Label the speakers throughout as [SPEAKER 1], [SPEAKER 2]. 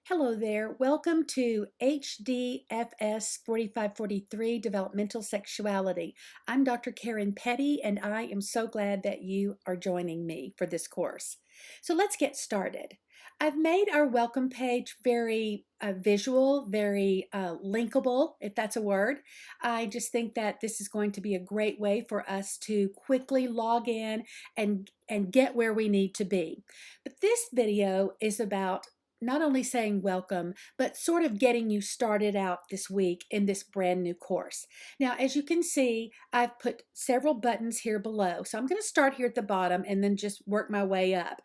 [SPEAKER 1] Hello there. Welcome to HDFS 4543 Developmental Sexuality. I'm Dr. Karen Petty, and I am so glad that you are joining me for this course. So let's get started. I've made our welcome page very visual, very linkable, if that's a word. I just think that this is going to be a great way for us to quickly log in and get where we need to be. But this video is about not only saying welcome, but sort of getting you started out this week in this brand new course. Now, as you can see, I've put several buttons here below. So I'm going to start here at the bottom and then just work my way up.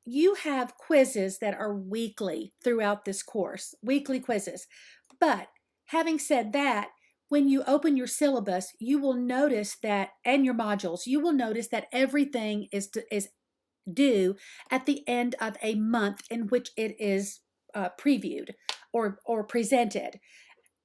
[SPEAKER 1] You have quizzes that are weekly throughout this course, weekly quizzes. But having said that, when you open your syllabus, you will notice that, and your modules, you will notice that everything is due at the end of a month in which it is previewed or presented.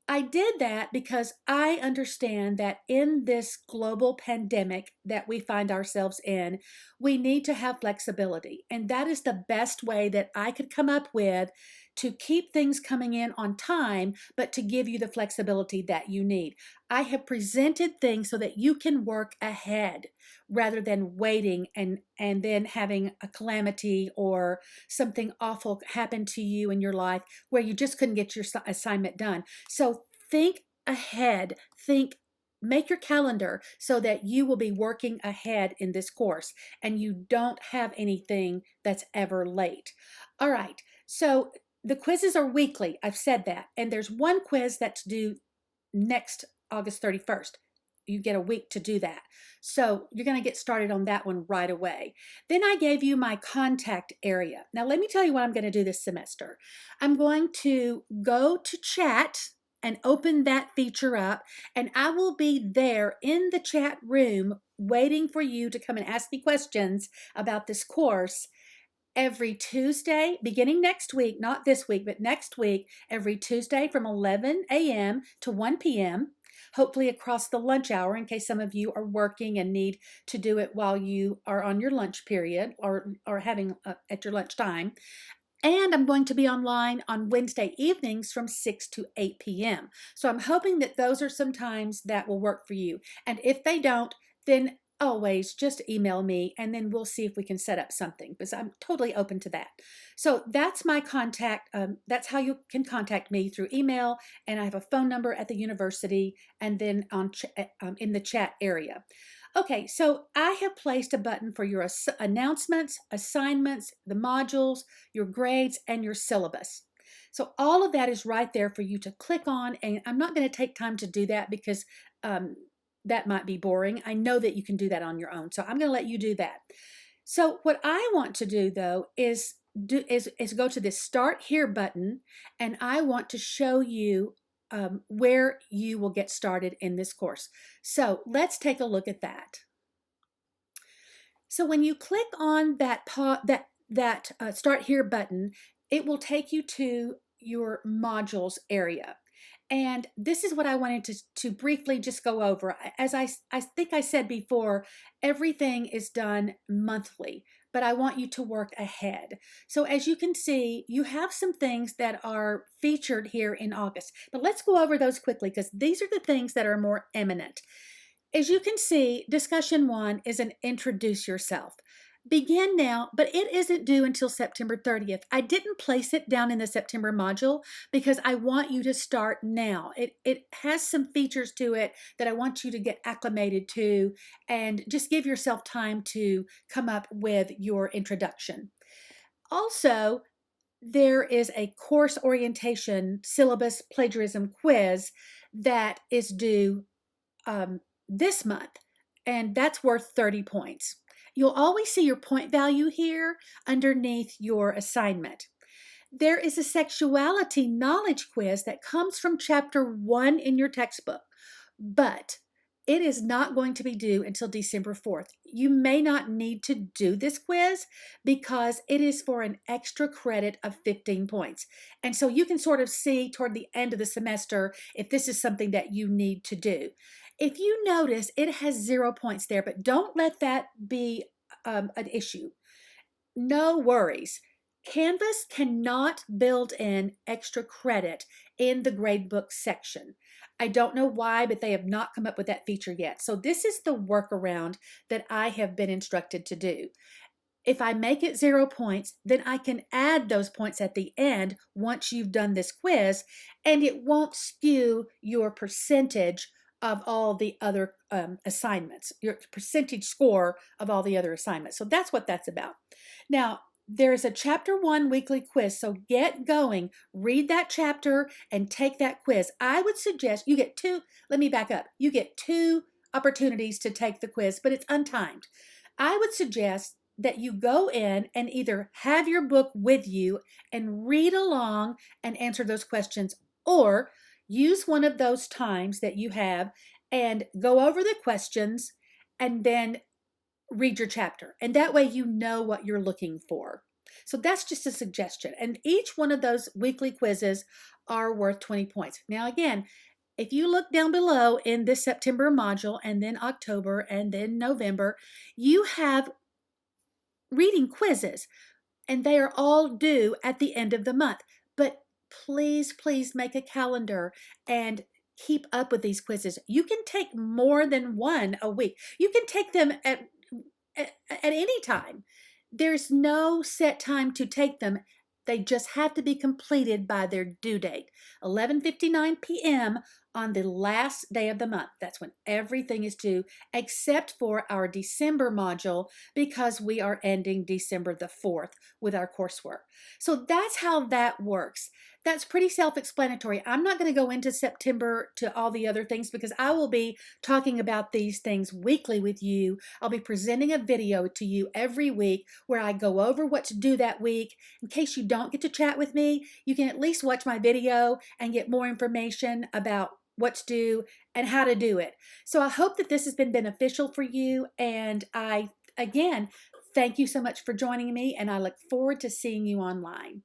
[SPEAKER 1] I did that because I understand that in this global pandemic that we find ourselves in, we need to have flexibility. And that is the best way that I could come up with to keep things coming in on time, but to give you the flexibility that you need. I have presented things so that you can work ahead rather than waiting and then having a calamity or something awful happen to you in your life where you just couldn't get your assignment done. So think ahead, make your calendar so that you will be working ahead in this course and you don't have anything that's ever late. All right, so the quizzes are weekly, I've said that, and there's one quiz that's due next August 31st. You get a week to do that. So you're going to get started on that one right away. Then I gave you my contact area. Now let me tell you what I'm going to do this semester. I'm going to go to chat and open that feature up, and I will be there in the chat room waiting for you to come and ask me questions about this course every Tuesday, beginning next week, not this week, but next week, every Tuesday from 11 a.m. to 1 p.m., hopefully across the lunch hour in case some of you are working and need to do it while you are on your lunch period or having at your lunchtime. And I'm going to be online on Wednesday evenings from 6 to 8 p.m. So I'm hoping that those are some times that will work for you. And if they don't, then always just email me and then we'll see if we can set up something because I'm totally open to that. So that's my contact. That's how you can contact me through email. And I have a phone number at the university and then in the chat area. Okay, so I have placed a button for your announcements, assignments, the modules, your grades, and your syllabus. So all of that is right there for you to click on, and I'm not going to take time to do that because that might be boring. I know that you can do that on your own, so I'm going to let you do that. So what I want to do though is go to this Start Here button, and I want to show you where you will get started in this course. So let's take a look at that. So when you click on that Start Here button, it will take you to your modules area. And this is what I wanted to briefly just go over. As I think I said before, everything is done monthly, but I want you to work ahead. So as you can see, you have some things that are featured here in August. But let's go over those quickly because these are the things that are more eminent. As you can see, discussion 1 is an introduce yourself. Begin now, but it isn't due until September 30th. I didn't place it down in the September module because I want you to start now. It has some features to it that I want you to get acclimated to and just give yourself time to come up with your introduction. Also, there is a course orientation syllabus plagiarism quiz that is due this month, and that's worth 30 points. You'll always see your point value here underneath your assignment. There is a sexuality knowledge quiz that comes from chapter 1 in your textbook, but it is not going to be due until December 4th. You may not need to do this quiz because it is for an extra credit of 15 points. And so you can sort of see toward the end of the semester if this is something that you need to do. If you notice, it has 0 points there, but don't let that be an issue. No worries. Canvas cannot build in extra credit in the gradebook section. I don't know why, but they have not come up with that feature yet. So this is the workaround that I have been instructed to do. If I make it 0 points, then I can add those points at the end once you've done this quiz, and it won't skew your percentage of all the other assignments, your percentage score of all the other assignments. So that's what that's about. Now, there's a chapter 1 weekly quiz, so get going, read that chapter and take that quiz. I would suggest you get two, let me back up. You get 2 opportunities to take the quiz, but it's untimed. I would suggest that you go in and either have your book with you and read along and answer those questions, or use one of those times that you have and go over the questions and then read your chapter. And that way you know what you're looking for. So that's just a suggestion. And each one of those weekly quizzes are worth 20 points. Now, again, if you look down below in this September module and then October and then November, you have reading quizzes, and they are all due at the end of the month. But please, please make a calendar and keep up with these quizzes. You can take more than one a week. You can take them at any time. There's no set time to take them. They just have to be completed by their due date, 11:59 p.m. on the last day of the month. That's when everything is due, except for our December module, because we are ending December the 4th with our coursework. So that's how that works. That's pretty self-explanatory. I'm not going to go into September to all the other things because I will be talking about these things weekly with you. I'll be presenting a video to you every week where I go over what to do that week. In case you don't get to chat with me, you can at least watch my video and get more information about what to do and how to do it. So I hope that this has been beneficial for you, and I, again, thank you so much for joining me, and I look forward to seeing you online.